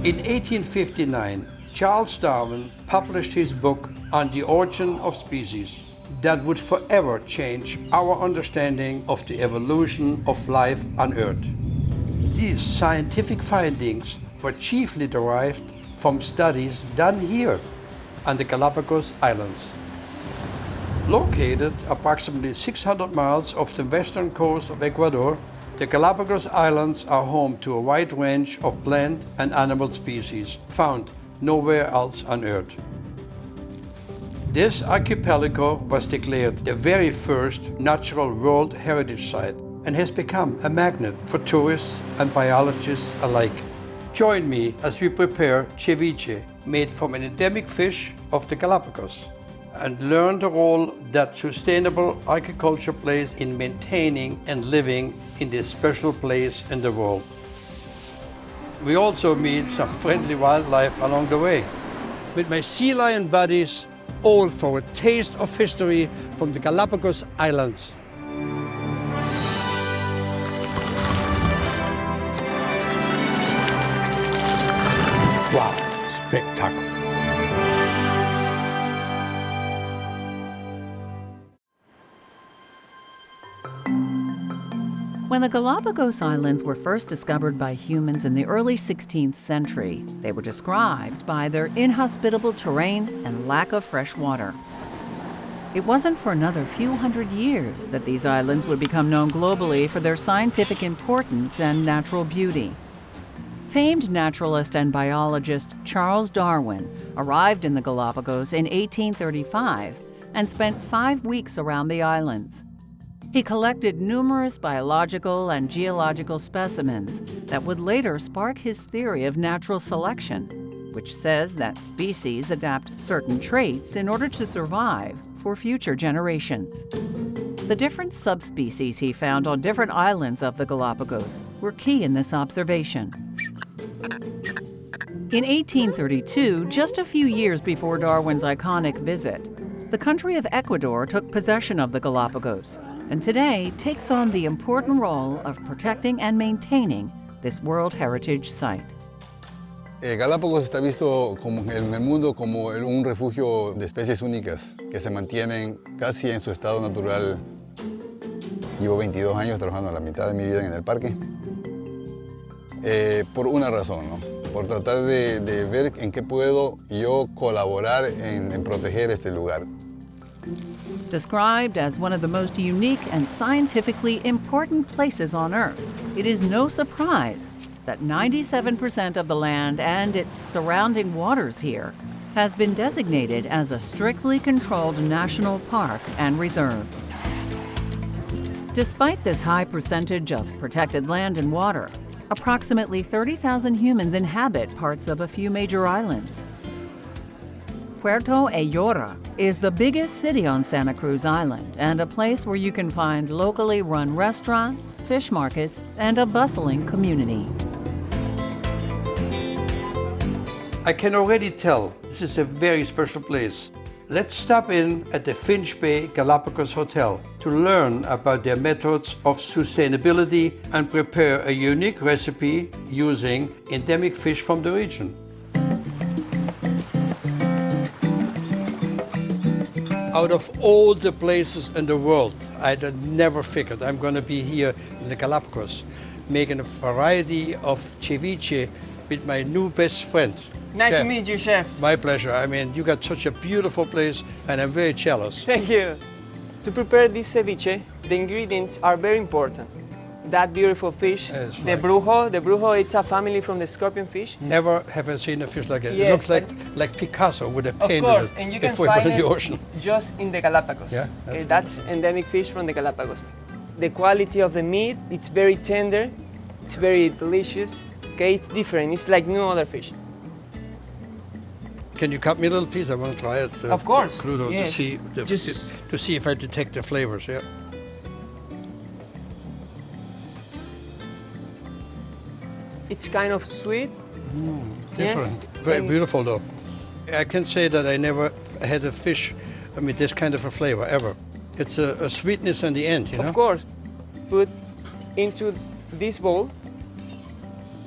In 1859, Charles Darwin published his book on the origin of species that would forever change our understanding of the evolution of life on Earth. These scientific findings were chiefly derived from studies done here on the Galapagos Islands. Located approximately 600 miles off the western coast of Ecuador, the Galapagos Islands are home to a wide range of plant and animal species found nowhere else on Earth. This archipelago was declared the very first natural World Heritage Site and has become a magnet for tourists and biologists alike. Join me as we prepare ceviche, made from an endemic fish of the Galapagos, and learn the role that sustainable agriculture plays in maintaining and living in this special place in the world. We also meet some friendly wildlife along the way. With my sea lion buddies, all for a taste of history from the Galapagos Islands. Wow, spectacular. When the Galapagos Islands were first discovered by humans in the early 16th century, they were described by their inhospitable terrain and lack of fresh water. It wasn't for another few hundred years that these islands would become known globally for their scientific importance and natural beauty. Famed naturalist and biologist Charles Darwin arrived in the Galapagos in 1835 and spent 5 weeks around the islands. He collected numerous biological and geological specimens that would later spark his theory of natural selection, which says that species adapt certain traits in order to survive for future generations. The different subspecies he found on different islands of the Galapagos were key in this observation. In 1832, just a few years before Darwin's iconic visit, the country of Ecuador took possession of the Galapagos, and today takes on the important role of protecting and maintaining this World Heritage Site. Galápagos está visto en el mundo como un refugio de especies únicas que se mantienen casi en su estado natural. Llevo 22 años trabajando la mitad de mi vida en el parque, por una razón, ¿no? Por tratar de ver en qué puedo yo colaborar en proteger este lugar. Described as one of the most unique and scientifically important places on Earth, it is no surprise that 97% of the land and its surrounding waters here has been designated as a strictly controlled national park and reserve. Despite this high percentage of protected land and water, approximately 30,000 humans inhabit parts of a few major islands. Puerto Ayora is the biggest city on Santa Cruz Island and a place where you can find locally run restaurants, fish markets, and a bustling community. I can already tell this is a very special place. Let's stop in at the Finch Bay Galapagos Hotel to learn about their methods of sustainability and prepare a unique recipe using endemic fish from the region. Out of all the places in the world, I'd never figured I'm going to be here in the Galapagos, making a variety of ceviche with my new best friend. Nice Chef. to meet you, Chef. My pleasure. I mean, you got such a beautiful place, and I'm very jealous. Thank you. To prepare this ceviche, the ingredients are very important. That beautiful fish, the brujo, it's a family from the scorpion fish. Never have I seen a fish like it. Yes, It looks like Picasso would have painted of course, it and you can before he find put it in the it ocean. just in the Galapagos. Yeah, that's endemic fish from the Galapagos. The quality of the meat, it's very tender, it's very delicious. Okay, it's different. It's like no other fish. Can you cut me a little piece? I want to try it. Of course. Crudo, yes. to see if I detect the flavors. Yeah. It's kind of sweet. Different. Yes. Very beautiful, though. I can say that I never had a fish, this kind of a flavor, ever. It's a sweetness in the end, you know? Of course. Put into this bowl.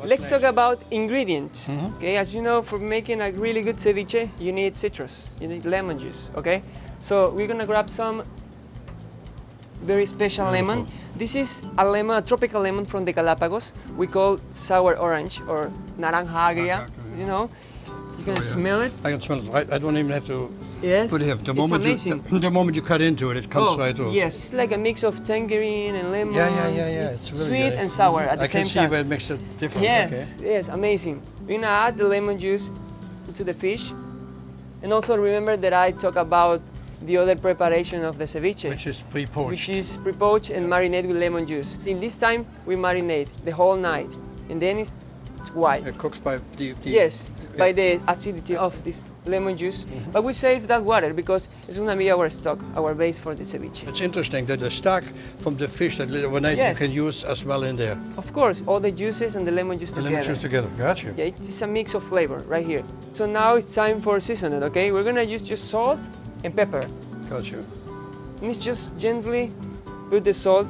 Let's talk about ingredients. Okay, as you know, for making a really good ceviche, you need citrus, you need lemon juice. Okay, so we're gonna grab some very special lemon. This is a lemon, a tropical lemon from the Galapagos. We call sour orange or naranja agria. You know, you can smell it. I can smell it. I don't even have to Yes, put it here. it's amazing. The moment you cut into it, it comes right through. Yes, it's like a mix of tangerine and lemon. Yeah. It's really sweet good. and sour at the same I can time. see where it makes it different. Yes, Okay. yes, amazing. We're gonna add the lemon juice into the fish. And also remember that I talk about the other preparation of the ceviche. Which is pre-poached. Which is pre-poached and marinated with lemon juice. In this time, we marinate the whole night. And then it's white. It cooks by the Yes, by the acidity of this lemon juice. But we save that water because it's gonna be our stock, our base for the ceviche. It's interesting that the stock from the fish that overnight Yes. you can use as well in there. Of course, all the juices and the lemon juice The together. lemon juice together. Gotcha. Yeah, it's a mix of flavor right here. So now it's time for seasoning, okay? We're gonna use just salt and pepper. Gotcha. And it's just gently put the salt.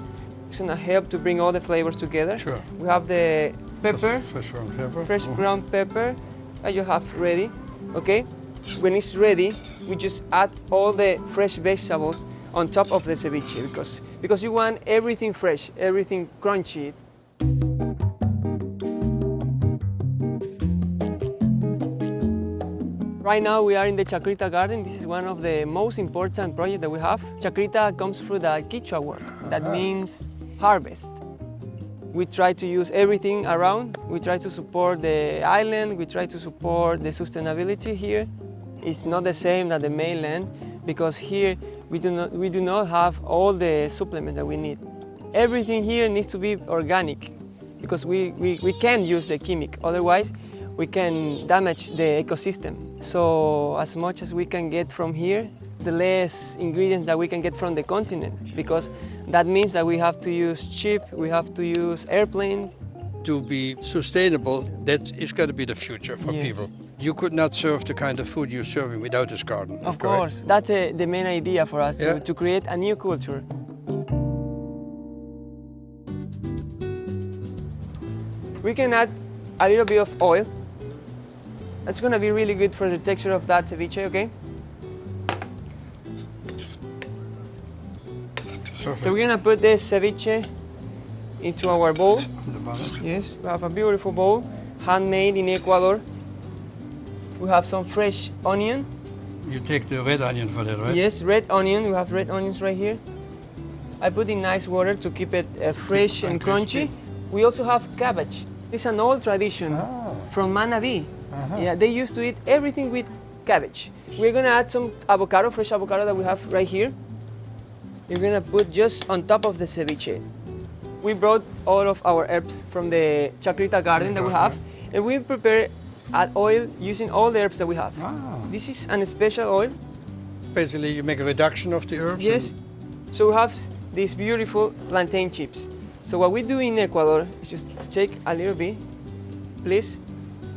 It's gonna help to bring all the flavors together. Sure. We have the pepper, Fresh ground pepper. fresh Oh. ground pepper that you have ready, okay? When it's ready, we just add all the fresh vegetables on top of the ceviche because you want everything fresh, everything crunchy. Right now we are in the Chacrita garden. This is one of the most important projects that we have. Chacrita comes through the Quechua word. That means harvest. We try to use everything around. We try to support the island. We try to support the sustainability here. It's not the same as the mainland because here we do not have all the supplements that we need. Everything here needs to be organic because we can't use the chemic. Otherwise, we can damage the ecosystem. So as much as we can get from here, the less ingredients that we can get from the continent, because that means that we have to use ship, we have to use airplane. To be sustainable, that is going to be the future for Yes. people. You could not serve the kind of food you're serving without this garden. Of correct? course, that's the main idea for us, Yeah. to create a new culture. We can add a little bit of oil. That's gonna be really good for the texture of that ceviche, okay? Perfect. So we're gonna put this ceviche into our bowl. On the bottom. Yes, we have a beautiful bowl, handmade in Ecuador. We have some fresh onion. You take the red onion for that, right? Yes, red onion. We have red onions right here. I put in nice water to keep it fresh and crispy. crunchy. We also have cabbage. It's an old tradition from Manabi. Yeah, they used to eat everything with cabbage. We're gonna add some avocado, fresh avocado that we have right here. We're gonna put just on top of the ceviche. We brought all of our herbs from the Chacrita garden that we have, and we prepare oil using all the herbs that we have. Ah. This is a special oil. Basically, you make a reduction of the herbs. Yes. So we have these beautiful plantain chips. So what we do in Ecuador is just take a little bit, please,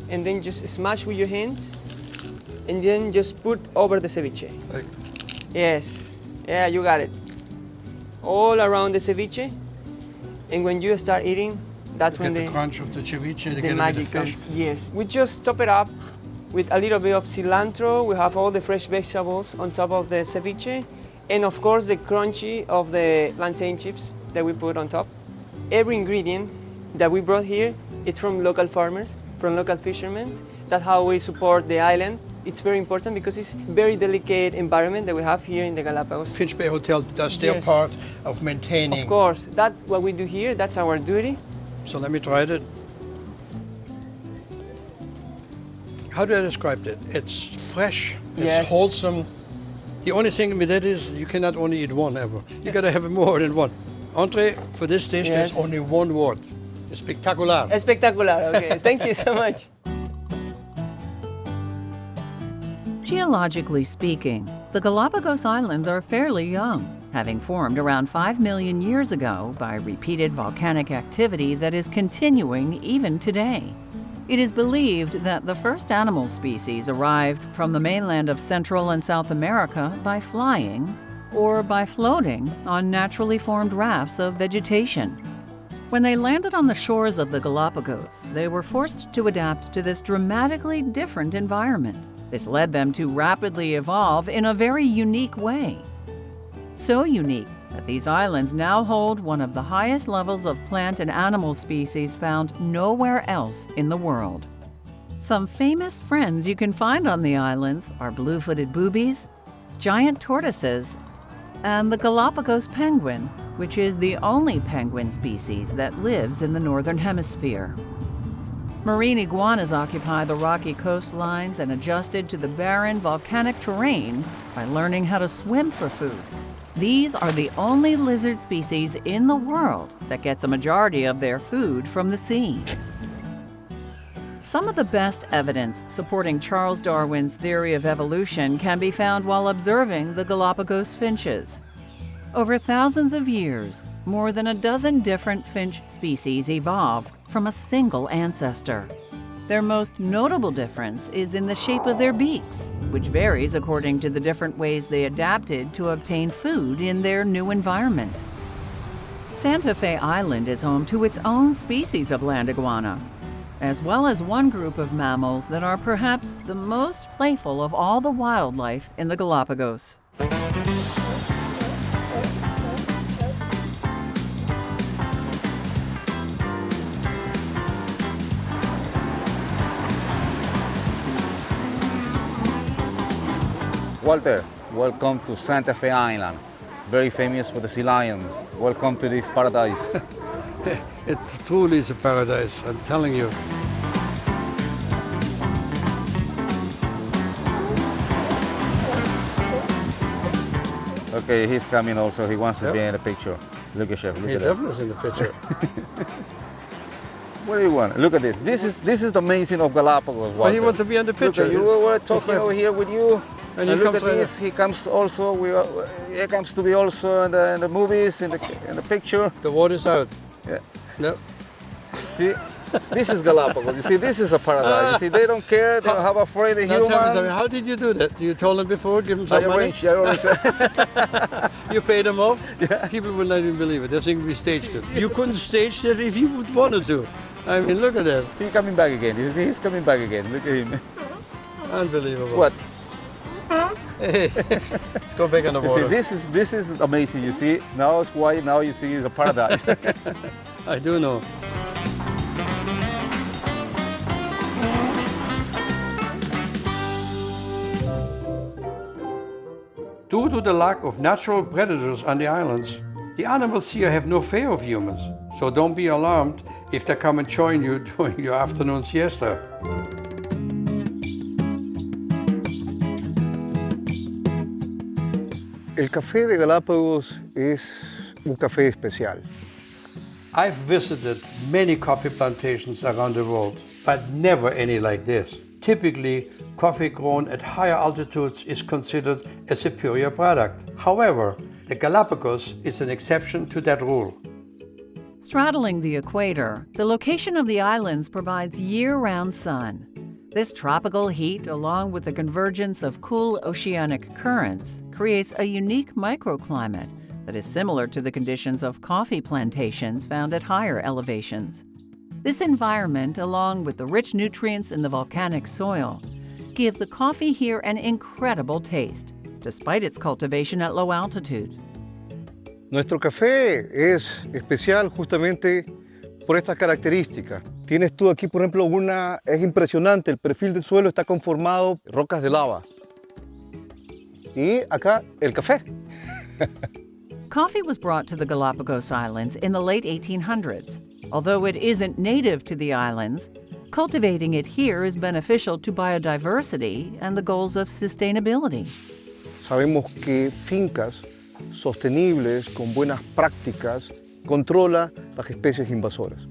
and then just smash with your hands, and then just put over the ceviche. Like, Yes. Yeah, you got it. All around the ceviche, and when you start eating, that's when get the crunch of the ceviche the together with magic the fish. comes. Yes. We just top it up with a little bit of cilantro. We have all the fresh vegetables on top of the ceviche, and of course the crunchy of the plantain chips that we put on top. Every ingredient that we brought here, it's from local farmers, from local fishermen. That's how we support the island. It's very important because it's very delicate environment that we have here in the Galapagos. Finch Bay Hotel does their Yes. part of maintaining. Of course, that's what we do here. That's our duty. So let me try it. How do I describe it? It's fresh, it's Yes. wholesome. The only thing with that is you cannot only eat one ever. You gotta have more than one. Entree for this dish, there's Yes. only one word. Espectacular. Espectacular. Okay, thank you so much. Geologically speaking, the Galapagos Islands are fairly young, having formed around 5 million years ago by repeated volcanic activity that is continuing even today. It is believed that the first animal species arrived from the mainland of Central and South America by flying or by floating on naturally formed rafts of vegetation. When they landed on the shores of the Galapagos, they were forced to adapt to this dramatically different environment. This led them to rapidly evolve in a very unique way. So unique that these islands now hold one of the highest levels of plant and animal species found nowhere else in the world. Some famous friends you can find on the islands are blue-footed boobies, giant tortoises, and the Galapagos penguin, which is the only penguin species that lives in the northern hemisphere. Marine iguanas occupy the rocky coastlines and adjusted to the barren volcanic terrain by learning how to swim for food. These are the only lizard species in the world that gets a majority of their food from the sea. Some of the best evidence supporting Charles Darwin's theory of evolution can be found while observing the Galapagos finches. Over thousands of years, more than a dozen different finch species evolved from a single ancestor. Their most notable difference is in the shape of their beaks, which varies according to the different ways they adapted to obtain food in their new environment. Santa Fe Island is home to its own species of land iguana, as well as one group of mammals that are perhaps the most playful of all the wildlife in the Galapagos. Walter, welcome to Santa Fe Island, very famous for the sea lions. Welcome to this paradise. It truly is a paradise, I'm telling you. Okay, he's coming also. He wants to be in the picture. Look at Chef. Look He at that. definitely in the picture. What do you want? Look at this. This is the amazing of Galapagos. But he Walter. wants to be on the Look picture. at you. We're talking over here with you. And And he look comes at right this. He comes also. He comes to be also in the movies, in the picture. The water's out. Yeah. No. See, this is Galapagos. You see, this is a paradise. You see, they don't care. They don't have afraid of Now tell me something, humans. how did you do that? You told them before, give them I some money? arranged. You paid them off? People would not even believe it. They think we staged it. You couldn't stage that if you would want to. I mean, look at that. He's coming back again. You see, he's coming back again. Look at him. Unbelievable. What? Hey, let's go back on the You see, water. this is amazing. You see, now it's white. Now you see it's a paradise. I do know. Due to the lack of natural predators on the islands, the animals here have no fear of humans. So don't be alarmed if they come and join you during your afternoon siesta. El café de Galápagos es un café especial. I've visited many coffee plantations around the world, but never any like this. Typically, coffee grown at higher altitudes is considered a superior product. However, the Galapagos is an exception to that rule. Straddling the equator, the location of the islands provides year-round sun. This tropical heat, along with the convergence of cool oceanic currents, creates a unique microclimate that is similar to the conditions of coffee plantations found at higher elevations. This environment, along with the rich nutrients in the volcanic soil, give the coffee here an incredible taste, despite its cultivation at low altitude. Nuestro café es especial justamente por estas características. Tienes tú aquí, por ejemplo, es impresionante, el perfil del suelo está conformado por rocas de lava. Y acá el café. Coffee was brought to the Galapagos Islands in the late 1800s. Although it isn't native to the islands, cultivating it here is beneficial to biodiversity and the goals of sustainability. Sabemos que fincas sostenibles, con buenas prácticas, controla las especies invasoras.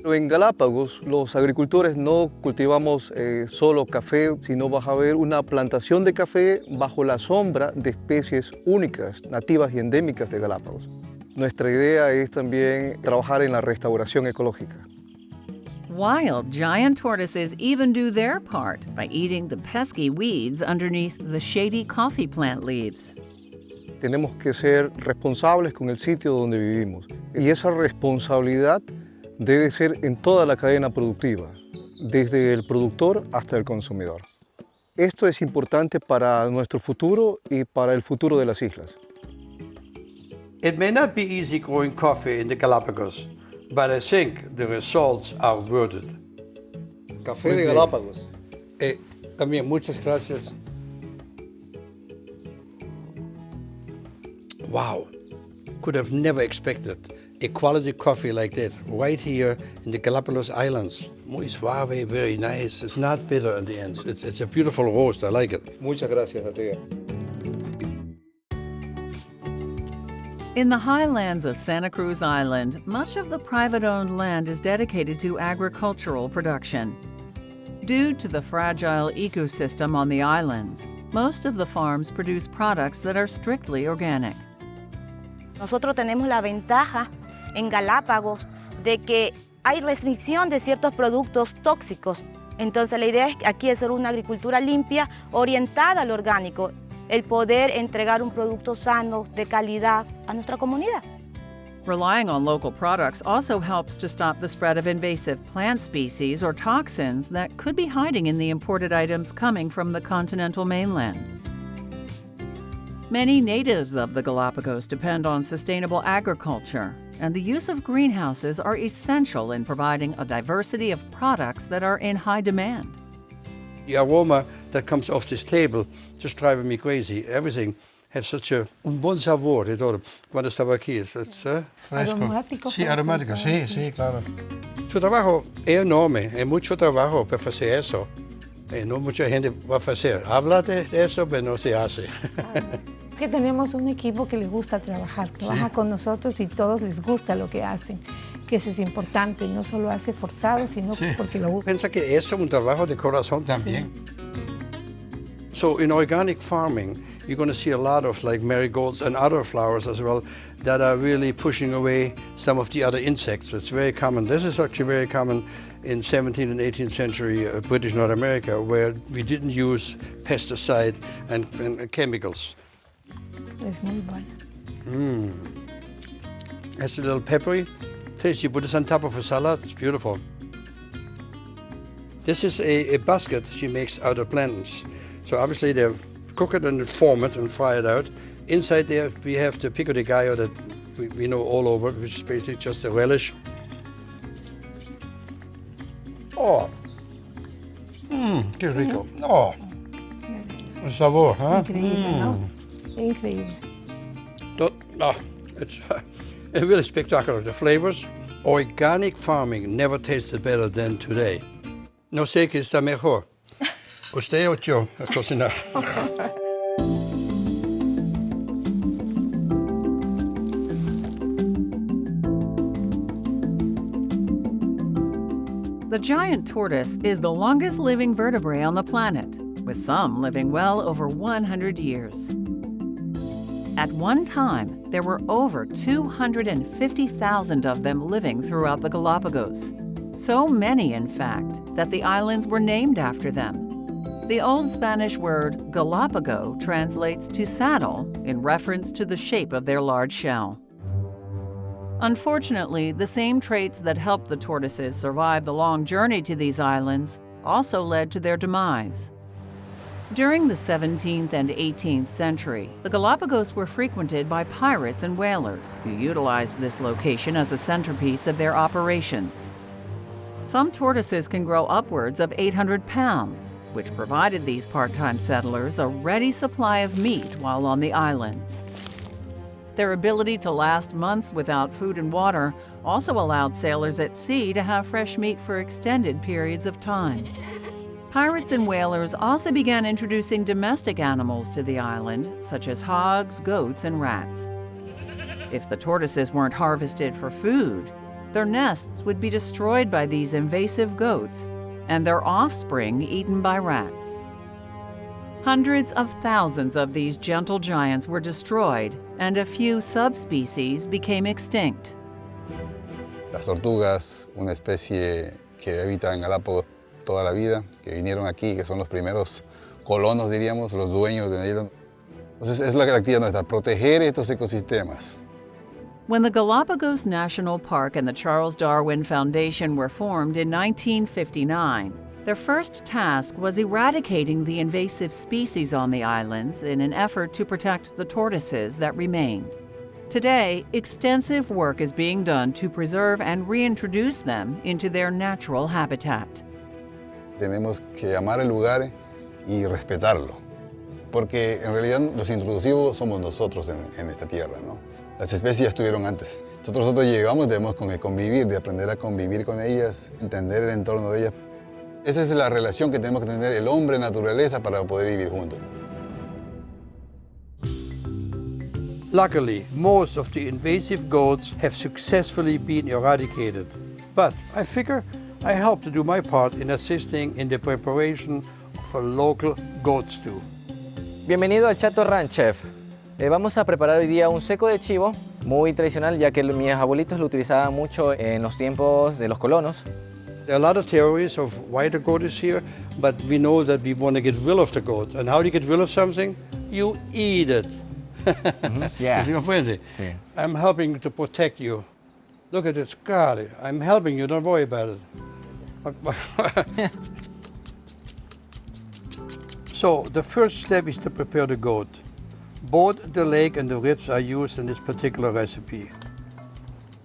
En Galápagos, los agricultores no cultivamos solo café, sino vas a ver una plantación de café bajo la sombra de especies únicas, nativas y endémicas de Galápagos. Nuestra idea es también trabajar en la restauración ecológica. Wild giant tortoises even do their part by eating the pesky weeds underneath the shady coffee plant leaves. Tenemos que ser responsables con el sitio donde vivimos. Y esa responsabilidad debe ser en toda la cadena productiva, desde el productor hasta el consumidor. Esto es importante para nuestro futuro y para el futuro de las islas. It may not be easy growing coffee in the Galapagos, but I think the results are worth it. Café de Galápagos. También muchas gracias. Wow, could have never expected a quality coffee like that right here in the Galapagos Islands. Muy suave, very nice. It's not bitter in the end. It's a beautiful roast. I like it. Muchas gracias a ti. In the highlands of Santa Cruz Island, much of the private-owned land is dedicated to agricultural production. Due to the fragile ecosystem on the islands, most of the farms produce products that are strictly organic. Nosotros tenemos la ventaja en Galápagos de que hay restricción de ciertos productos tóxicos. Entonces la idea es aquí hacer una agricultura limpia, orientada al orgánico, el poder entregar un producto sano, de calidad a nuestra comunidad. Relying on local products also helps to stop the spread of invasive plant species or toxins that could be hiding in the imported items coming from the continental mainland. Many natives of the Galapagos depend on sustainable agriculture, and the use of greenhouses are essential in providing a diversity of products that are in high demand. The aroma that comes off this table just driving me crazy. Everything has such un buen sabor de todo. Cuando estaba aquí, es fresco. Aromático. Sí, aromático, sí, claro. Su trabajo es enorme, es mucho trabajo para hacer eso. No mucha gente va a hacer. Habla de eso, pero no se hace. Es que tenemos un equipo que les gusta trabajar, trabaja con nosotros y todos les gusta lo que hacen, que eso es importante, no solo hace forzado, sino porque lo gusta. Piensa que eso es un trabajo de corazón también. So in organic farming, you're going to see a lot of like marigolds and other flowers as well that are really pushing away some of the other insects. It's very common. This is actually very common in 17th and 18th century British North America, where we didn't use pesticide and chemicals. Es muy bueno. Has a little peppery taste. You put this on top of a salad. It's beautiful. This is a basket she makes out of plantains. So obviously they cook it and form it and fry it out. Inside there we have the pico de gallo that we know all over, which is basically just a relish. Oh, qué rico. Oh, el sabor, huh? Increíble, ¿no? Increíble. It's really spectacular. The flavors. Organic farming never tasted better than today. No sé qué está mejor. Usted o yo a cocinar. The giant tortoise is the longest living vertebrate on the planet, with some living well over 100 years. At one time, there were over 250,000 of them living throughout the Galapagos. So many, in fact, that the islands were named after them. The Old Spanish word Galápago translates to saddle in reference to the shape of their large shell. Unfortunately, the same traits that helped the tortoises survive the long journey to these islands also led to their demise. During the 17th and 18th century, the Galapagos were frequented by pirates and whalers who utilized this location as a centerpiece of their operations. Some tortoises can grow upwards of 800 pounds, which provided these part-time settlers a ready supply of meat while on the islands. Their ability to last months without food and water also allowed sailors at sea to have fresh meat for extended periods of time. Pirates and whalers also began introducing domestic animals to the island, such as hogs, goats, and rats. If the tortoises weren't harvested for food, their nests would be destroyed by these invasive goats and their offspring eaten by rats. Hundreds of thousands of these gentle giants were destroyed, and a few subspecies became extinct. Las tortugas, una especie que habita en Galápagos toda la vida, que vinieron aquí, que son los primeros colonos, diríamos, los dueños de la isla. Entonces es la actividad nuestra, proteger estos ecosistemas. When the Galapagos National Park and the Charles Darwin Foundation were formed in 1959, their first task was eradicating the invasive species on the islands in an effort to protect the tortoises that remained. Today, extensive work is being done to preserve and reintroduce them into their natural habitat. Tenemos que amar el lugar y respetarlo, porque en realidad los introducidos somos nosotros en esta tierra, ¿no? Las especies ya estuvieron antes. Nosotros llegamos, debemos convivir, de aprender a convivir con ellas, entender el entorno de ellas. Esa es la relación que tenemos que tener el hombre y naturaleza para poder vivir juntos. Luckily, most of the invasive goats have successfully been eradicated. But I figure I help to do my part in assisting in the preparation of a local goat stew. Bienvenido al Chato Ranch, chef. Vamos a preparar hoy día un seco de chivo, muy tradicional, ya que mis abuelitos lo utilizaban mucho en los tiempos de los colonos. There are a lot of theories of why the goat is here, but we know that we want to get rid of the goat. And how do you get rid of something? You eat it. Yeah. ¿Sí comprende? Sí. I'm helping to protect you. Look at it, Scotty. I'm helping you, don't worry about it. So, the first step is to prepare the goat. Both the leg and the ribs are used in this particular recipe.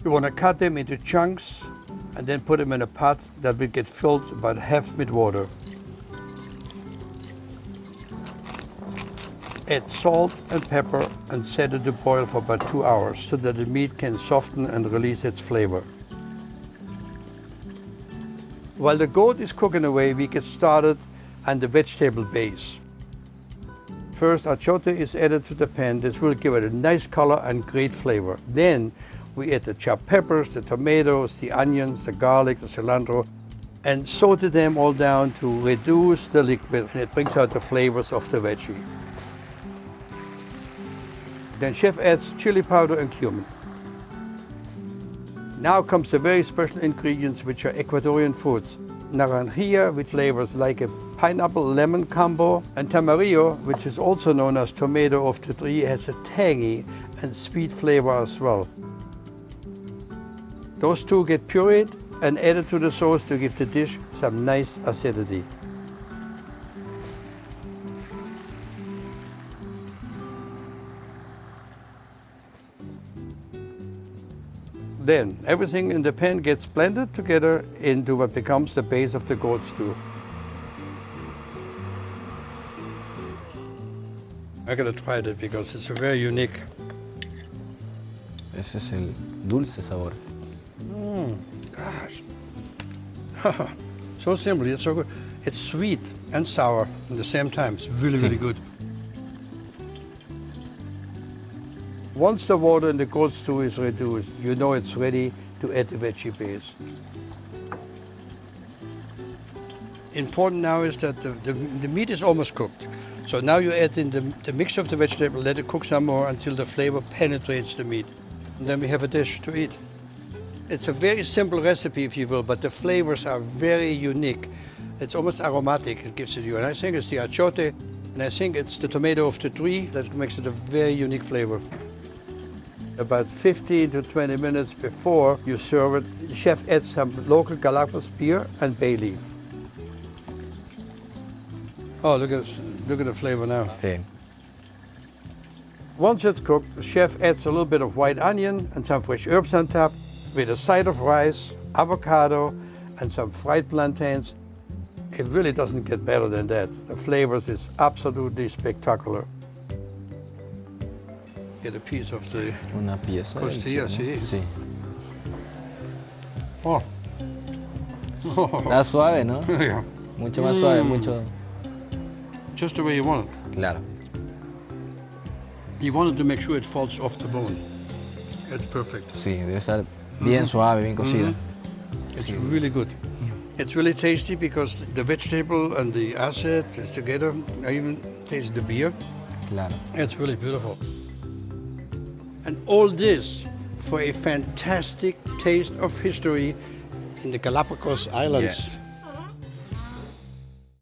You want to cut them into chunks and then put them in a pot that will get filled about half with water. Add salt and pepper and set it to boil for about 2 hours so that the meat can soften and release its flavor. While the goat is cooking away, we get started on the vegetable base. First, achiote is added to the pan. This will give it a nice color and great flavor. Then we add the chopped peppers, the tomatoes, the onions, the garlic, the cilantro, and saute them all down to reduce the liquid, and it brings out the flavors of the veggie. Then chef adds chili powder and cumin. Now comes the very special ingredients, which are Ecuadorian foods. Naranja, which flavors like a pineapple-lemon combo, and tamarillo, which is also known as tomato of the tree, has a tangy and sweet flavor as well. Those two get pureed and added to the sauce to give the dish some nice acidity. Then everything in the pan gets blended together into what becomes the base of the goat stew. I'm gonna try it because it's very unique. Ese es el dulce sabor. Gosh. So simple, it's so good. It's sweet and sour at the same time. It's really, really good. Once the water in the goat stew is reduced, you know it's ready to add the veggie base. Important now is that the meat is almost cooked. So now you add in the mix of the vegetable, let it cook some more until the flavor penetrates the meat. And then we have a dish to eat. It's a very simple recipe, if you will, but the flavors are very unique. It's almost aromatic, it gives it you. And I think it's the achiote, and I think it's the tomato of the tree that makes it a very unique flavor. About 15 to 20 minutes before you serve it, the chef adds some local Galapagos beer and bay leaf. Oh, look at the flavor now. Sí. Once it's cooked, the chef adds a little bit of white onion and some fresh herbs on top with a side of rice, avocado, and some fried plantains. It really doesn't get better than that. The flavors is absolutely spectacular. Get a piece of the Una pieza. costilla, sí. sí. Sí. Oh. Está suave, ¿no? Yeah. Mucho más suave, mucho. Just the way you want it. Claro. You wanted to make sure it falls off the bone. It's perfect. Sí, debe estar bien suave, bien cocida. It's really good. It's really tasty because the vegetable and the acid is together. I even taste the beer. Claro. It's really beautiful. And all this for a fantastic taste of history in the Galapagos Islands. Yes.